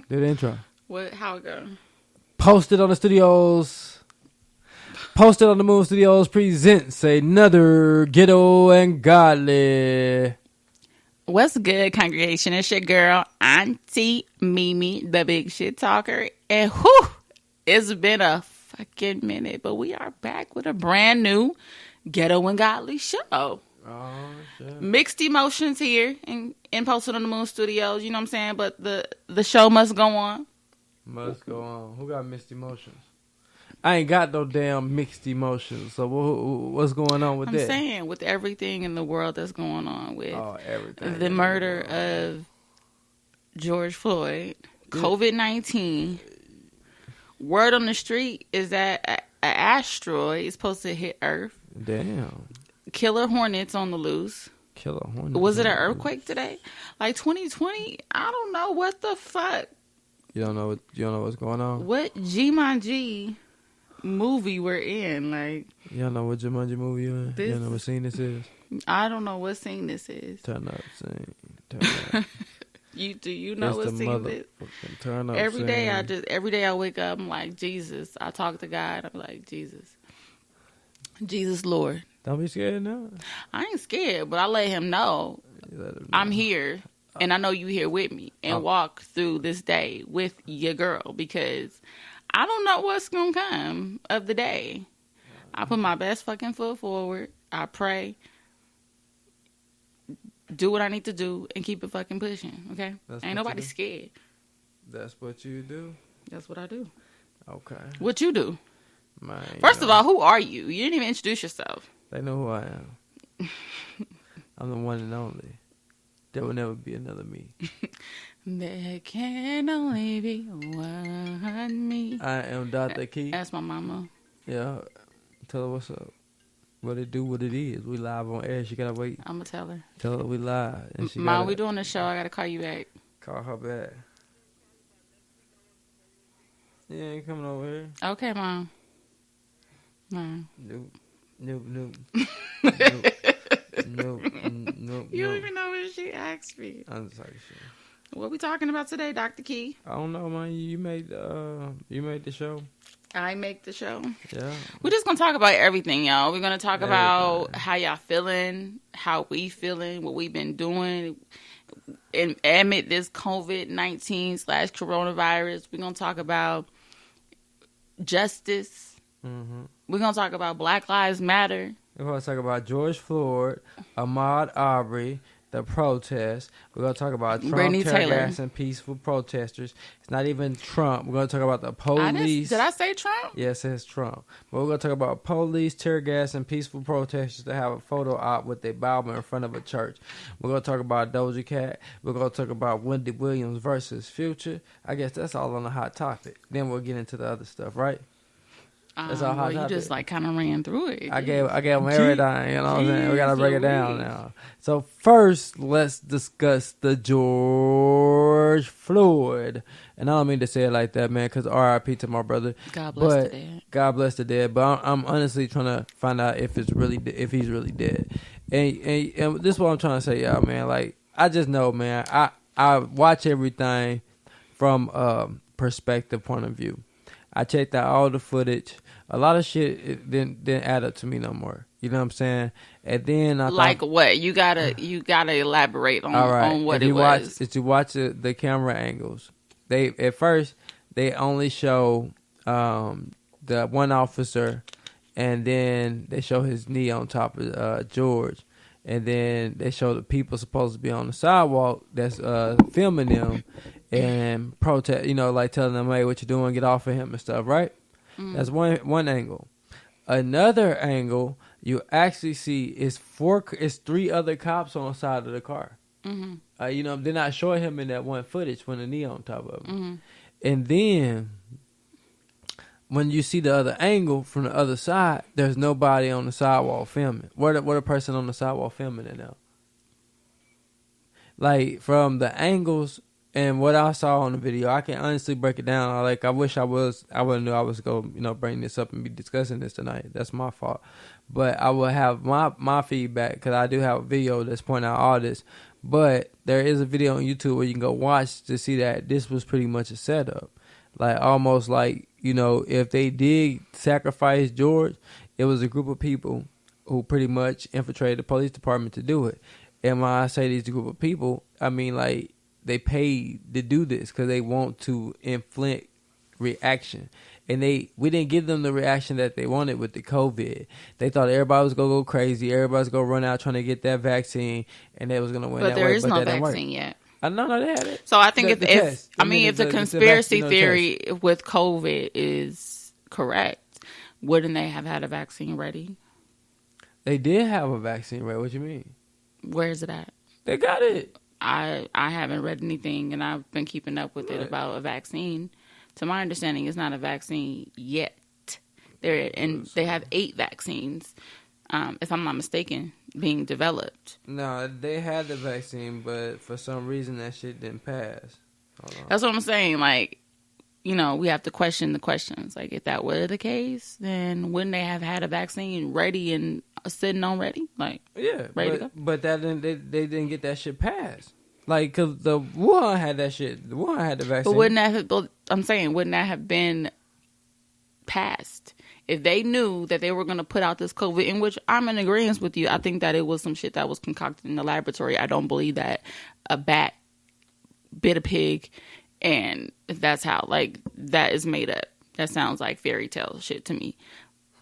Do the intro. What? How it go? Posted on the Studios. Posted on the Moon Studios presents another Ghetto and Godly. What's good, congregation? It's your girl, Auntie Mimi, the big shit talker. And whew, it's been a fucking minute, but we are back with a brand new Ghetto and Godly show. Oh, shit. Mixed emotions here and posted on the Moon Studios, you know what I'm saying? But the show must go on. Must go on. Who got mixed emotions? I ain't got no damn mixed emotions. So what's going on with that? I'm saying with everything in the world that's going on with everything. The murder of George Floyd, COVID-19. Word on the street is that an asteroid is supposed to hit Earth. Damn. Killer hornets on the loose. Killer hornets. Was it an earthquake today? Like 2020? I don't know what the fuck. You don't know what's going on? What Jumanji movie we're in? Like, you don't know what Jumanji movie you in? You don't know what scene this is? I don't know what scene this is. Turn up scene. Turn up. You know what scene this? Turn up every scene. day I wake up, I'm like, Jesus. I talk to God, I'm like, Jesus Lord. Don't be scared now. I ain't scared, but I let him know I'm here. And I know you here with me and walk through this day with your girl because I don't know what's going to come of the day. I put my best fucking foot forward. I pray. Do what I need to do and keep it fucking pushing, okay? Ain't nobody scared. That's what you do? That's what I do. Okay. What you do? First of all, who are you? You didn't even introduce yourself. They know who I am. I'm the one and only. There will never be another me. There can only be one me. I am Dr. Key. That's my mama. Yeah. Tell her what's up. What it do, what it is. We live on air. She gotta wait. I'm gonna tell her. Tell her we live. And she Mom, we doing the show. I gotta call you back. Call her back. Yeah, ain't coming over here. Okay, Mom. No. Nope. Nope. You don't even know what she asked me. I'm just talking shit. What we talking about today, Dr. Key? I don't know, man. You made the show. I make the show. Yeah. We're just gonna talk about everything, y'all. We're gonna talk about how y'all feeling, how we feeling, what we've been doing, and amid this COVID-19 / coronavirus. We're gonna talk about justice. Mm-hmm. We're gonna talk about Black Lives Matter. We're going to talk about George Floyd, Ahmaud Arbery, the protests. We're going to talk about Trump tear gassing peaceful protesters. It's not even Trump. We're going to talk about the police. Did I say Trump? Yes, it says Trump. But we're going to talk about police tear gassing peaceful protesters that have a photo op with their Bible in front of a church. We're going to talk about Doja Cat. We're going to talk about Wendy Williams versus Future. I guess that's all on the hot topic. Then we'll get into the other stuff, right? That's all hot topic. You just like kind of ran through it. I gave them everything, you know what I'm saying? We got to break it down now. So first, let's discuss the George Floyd. And I don't mean to say it like that, man, because R.I.P. to my brother. God bless the dead. God bless the dead. But I'm honestly trying to find out if he's really dead. And this is what I'm trying to say, y'all, man. Like, I just know, man, I watch everything from a perspective point of view. I checked out all the footage. A lot of shit it didn't add up to me no more. You know what I'm saying? And then I thought, what? You gotta elaborate on, all right, on what if it was. If you watch the camera angles, they at first they only show the one officer, and then they show his knee on top of George, and then they show the people supposed to be on the sidewalk that's filming them and protest, you know, like telling them, hey, what you doing? Get off of him and stuff, right? Mm. That's one angle. Another angle you actually see is three other cops on the side of the car. Mm-hmm. You know, they're not showing him in that one footage when the knee on top of him. Mm-hmm. And then when you see the other angle from the other side, there's nobody on the sidewalk filming. What a person on the sidewalk filming it now? Like from the angles And what I saw on the video, I can honestly break it down. Like, I wish I would have knew I was going to, bring this up and be discussing this tonight. That's my fault. But I will have my feedback, because I do have a video that's pointing out all this. But there is a video on YouTube where you can go watch to see that this was pretty much a setup. Like, almost like, if they did sacrifice George, it was a group of people who pretty much infiltrated the police department to do it. And when I say these group of people, I mean, like, they paid to do this because they want to inflict reaction. And we didn't give them the reaction that they wanted with the COVID. They thought everybody was going to go crazy. Everybody was going to run out trying to get that vaccine, and they was going to win that way. But there is no vaccine yet. No, they had it. So I think if the conspiracy theory with COVID is correct, wouldn't they have had a vaccine ready? They did have a vaccine ready. What you mean? Where is it at? They got it. I haven't read anything, and I've been keeping up with it about a vaccine. To my understanding, it's not a vaccine yet. They have 8 vaccines, if I'm not mistaken, being developed. No, they had the vaccine, but for some reason that shit didn't pass. That's what I'm saying. Like, we have to question the questions. Like, if that were the case, then wouldn't they have had a vaccine ready and sitting on ready? Like, yeah, ready to go? But that they didn't get that shit passed. Like, because the Wuhan had that shit. The Wuhan had the vaccine. But wouldn't that have been passed? If they knew that they were going to put out this COVID, in which I'm in agreement with you, I think that it was some shit that was concocted in the laboratory. I don't believe that a bat bit a pig, and that's how, like, that is made up. That sounds like fairy tale shit to me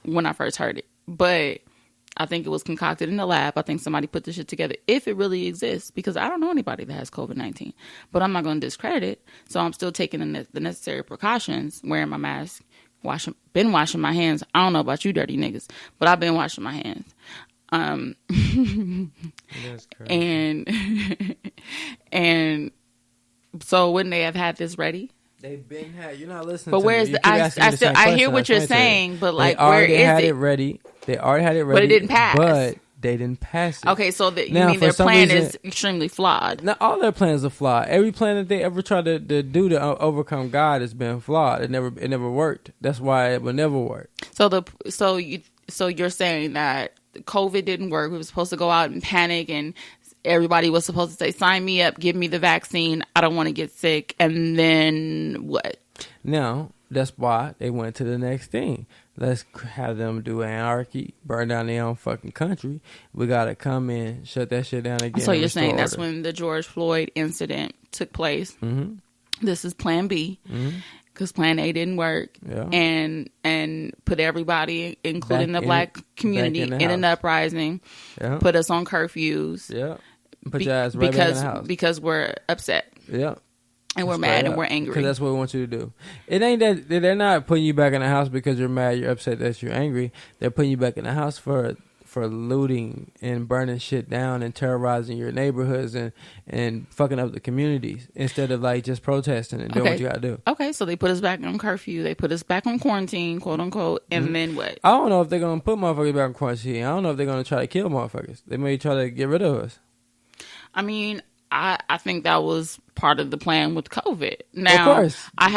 when I first heard it. But I think it was concocted in the lab. I think somebody put this shit together, if it really exists, because I don't know anybody that has COVID-19. But I'm not going to discredit it. So I'm still taking the necessary precautions, wearing my mask, been washing my hands. I don't know about you dirty niggas, but I've been washing my hands. That's crazy. And so wouldn't they have had this ready? They've been had. You're not listening. But to where's me. I hear what you're saying, but like, where is it? They already had it ready. They already had it ready, but it didn't pass. But they didn't pass it. Okay, so you mean their plan is extremely flawed? Not all their plans are flawed. Every plan that they ever tried to do to overcome God has been flawed. It never worked. That's why it will never work. So you're saying that COVID didn't work. We were supposed to go out and panic, and everybody was supposed to say, "Sign me up, give me the vaccine. I don't want to get sick." And then what? Now that's why they went to the next thing. Let's have them do anarchy, burn down their own fucking country. We gotta come in, shut that shit down again. So you're saying that's when the George Floyd incident took place. Mm-hmm. This is Plan B, because Plan A didn't work, and put everybody, including the black community, in an uprising. Yeah. Put us on curfews. Yeah, put your ass right back in the house because we're upset. Yeah. And we're mad and we're angry. Because that's what we want you to do. It ain't that they're not putting you back in the house because you're mad, you're upset, that you're angry. They're putting you back in the house for looting and burning shit down and terrorizing your neighborhoods and fucking up the communities instead of like just protesting and doing what you gotta do. Okay, so they put us back on curfew. They put us back on quarantine, quote unquote, and then what? I don't know if they're gonna put motherfuckers back on quarantine. I don't know if they're gonna try to kill motherfuckers. They may try to get rid of us. I mean, I think that was part of the plan with COVID. Now, of course. I'm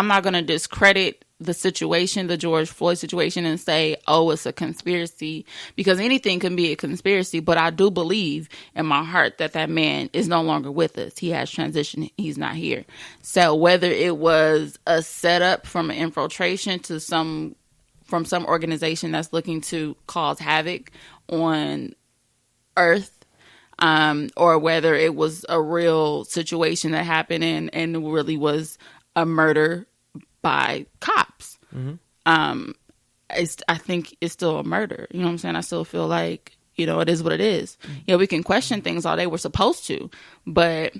not going to discredit the situation, the George Floyd situation, and say, oh, it's a conspiracy, because anything can be a conspiracy. But I do believe in my heart that man is no longer with us. He has transitioned. He's not here. So whether it was a setup from an infiltration from some organization that's looking to cause havoc on Earth, or whether it was a real situation that happened and really was a murder by cops. Mm-hmm. I think it's still a murder. You know what I'm saying? I still feel like, it is what it is. Mm-hmm. Yeah, we can question things all day. We're supposed to, but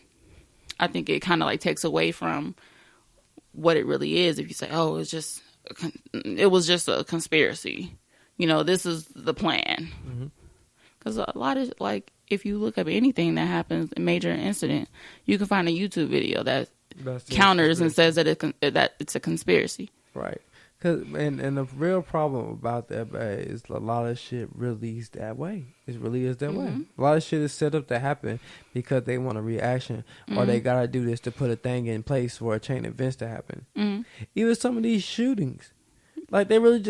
I think it kind of like takes away from what it really is. If you say, oh, it was just a conspiracy. This is the plan. Because a lot of, like, if you look up anything that happens, a major incident, you can find a YouTube video that counters and says that it's a conspiracy. Right. And the real problem about that, babe, is a lot of shit really is that way. It really is that way. A lot of shit is set up to happen because they want a reaction, or they gotta do this to put a thing in place for a chain of events to happen. Even some of these shootings, like they really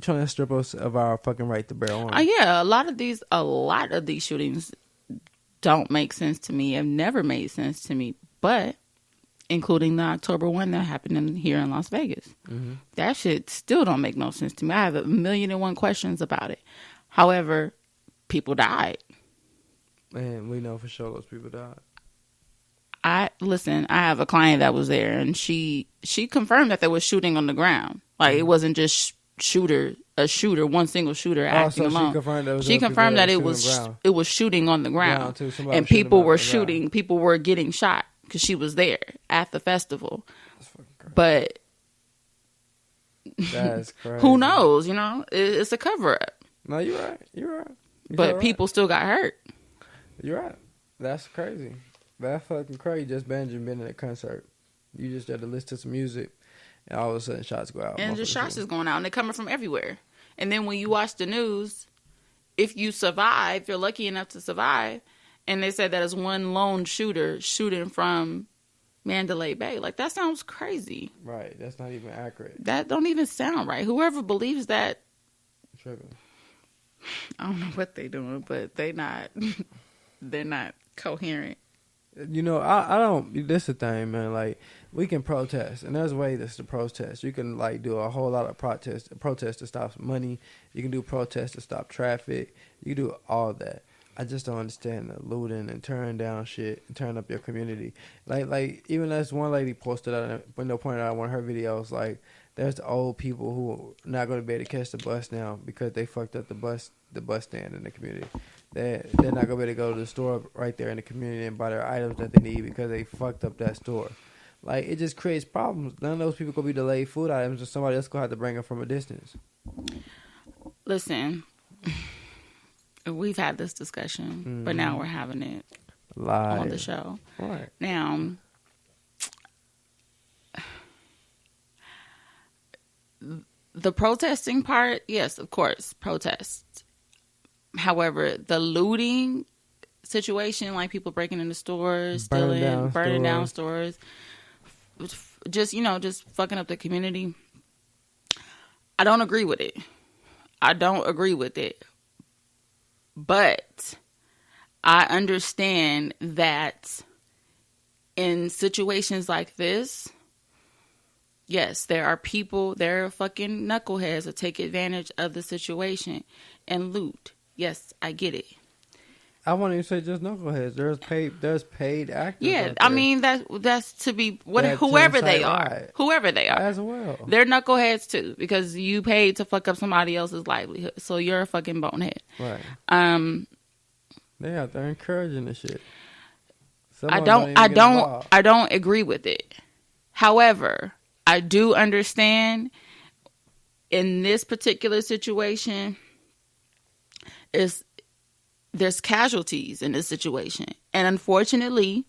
trying to strip us of our fucking right to bear arms. Yeah, a lot of these shootings don't make sense to me. Have never made sense to me, but. Including the October one that happened here in Las Vegas. That shit still don't make no sense to me. I have 1,000,001 questions about it. However, people died. And we know for sure those people died. I have a client that was there, and she confirmed that there was shooting on the ground. Like, it wasn't just one single shooter acting alone. She confirmed that it was shooting on the ground. And people were shooting. People were getting shot. Because she was there at the festival. But that's crazy. Who knows, It's a cover-up. No, you're right. But people still got hurt. You're right. That's crazy. That's fucking crazy. Just Benjamin being at a concert. You just had to listen to some music, and all of a sudden shots go out. And just shots is going out, and they're coming from everywhere. And then when you watch the news, if you survive, if you're lucky enough to survive, and they said that it's one lone shooter shooting from Mandalay Bay. Like, that sounds crazy. Right. That's not even accurate. That don't even sound right. Whoever believes that, tripping. I don't know what they doing, but they're not coherent. I don't, this is the thing, man. Like, we can protest, and there's ways to protest. You can, like, do a whole lot of protest to stop money. You can do protests to stop traffic. You can do all that. I just don't understand the looting and tearing down shit and tearing up your community. Like even as one lady posted out, pointed out one of her videos, like, there's the old people who are not going to be able to catch the bus now because they fucked up the bus stand in the community. They're not going to be able to go to the store right there in the community and buy their items that they need because they fucked up that store. Like, it just creates problems. None of those people going to be delayed food items, or somebody else going to have to bring them from a distance. Listen. We've had this discussion, but now we're having it live on the show. Right. Now, the protesting part, yes, of course, protest. However, the looting situation, like people breaking into stores, stealing, burning down stores, just fucking up the community. I don't agree with it. But I understand that in situations like this, yes, there are fucking knuckleheads that take advantage of the situation and loot. Yes, I get it. I won't even say just knuckleheads. There's paid actors. Yeah, I mean that's to be whoever they are. Whoever they are. As well. They're knuckleheads too, because you paid to fuck up somebody else's livelihood. So you're a fucking bonehead. Right. They out there encouraging the shit. I don't agree with it. However, I do understand in this particular situation there's casualties in this situation. And unfortunately,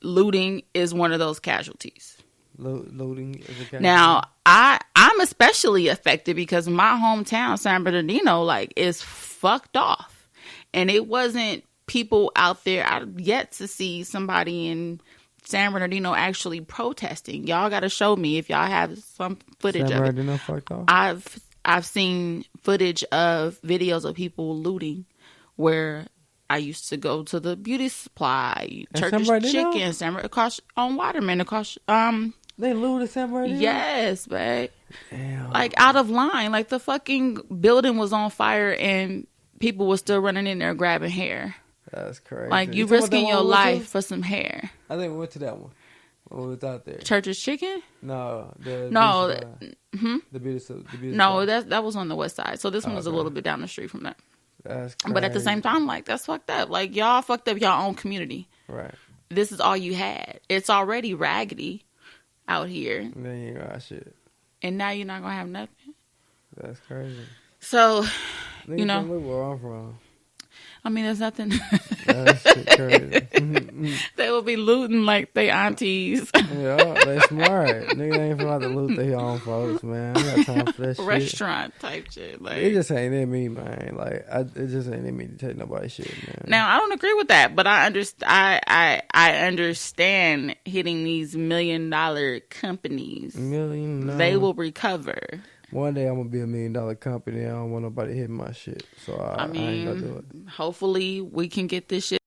looting is one of those casualties. Looting is a casualty. Now, I'm especially affected because my hometown, San Bernardino, is fucked off. And it wasn't people out there. I've yet to see somebody in San Bernardino actually protesting. Y'all got to show me if y'all have some footage San Bernardino of it. Fucked off? I've seen footage of videos of people looting where I used to go to the beauty supply, Church's Chicken, across on Waterman, across they looted San Bernardino? Yes, babe. Damn. Out of line. The fucking building was on fire and people were still running in there grabbing hair. That's crazy. You risking your life for some hair. I think we went to that one. What was out there? Church's Chicken? No, the beauty supply. No, that was on the west side. So this one was a little bit down the street from that. That's crazy. But at the same time, that's fucked up. Y'all fucked up y'all own community. Right. This is all you had. It's already raggedy out here. And then you got shit. And now you're not gonna have nothing. That's crazy. So, Look where I'm from. I mean, there's nothing. That shit crazy. They will be looting like they aunties. Yeah, they smart. Nigga ain't about to loot their own folks, man. I got time for that shit. Restaurant type shit. Like, it just ain't in me, man. Like, it just ain't in me to take nobody's shit, man. Now, I don't agree with that, but I understand hitting these $1 million companies. They will recover. One day I'm gonna be $1 million company. I don't want nobody hitting my shit, so I ain't gonna do it. Hopefully we can get this shit